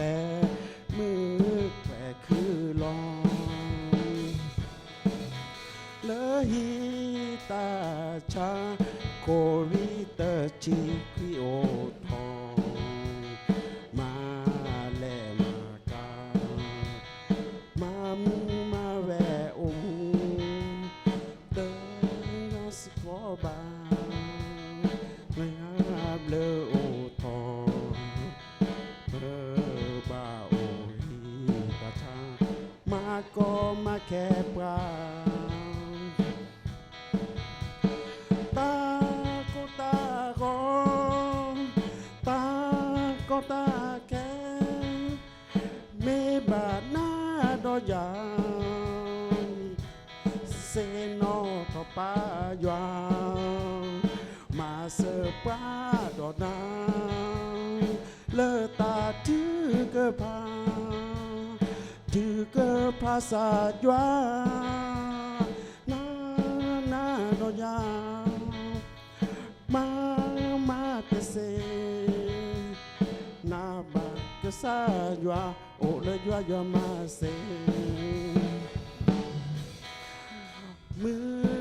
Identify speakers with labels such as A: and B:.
A: แต่มือแขวคือลองเลอฮีตาชาโควิเตอร์จีคิโอทองมาแลมากามามูมาแวอมเดินสกอบาไม่หาเบลอโอทองเบอบ้าโอฮีตาชามาก็มาแค่ปลาตาก็ตาก็ตาก็ตาแกเมบาหน้าดอยางเซนอทอปายางมาเสือปลาดอนาเลอตาถือเกอพาถือเกอภาษาจวานาดอยางมาเกษนาบาเกษาจวาโอเลจวามาเซมือ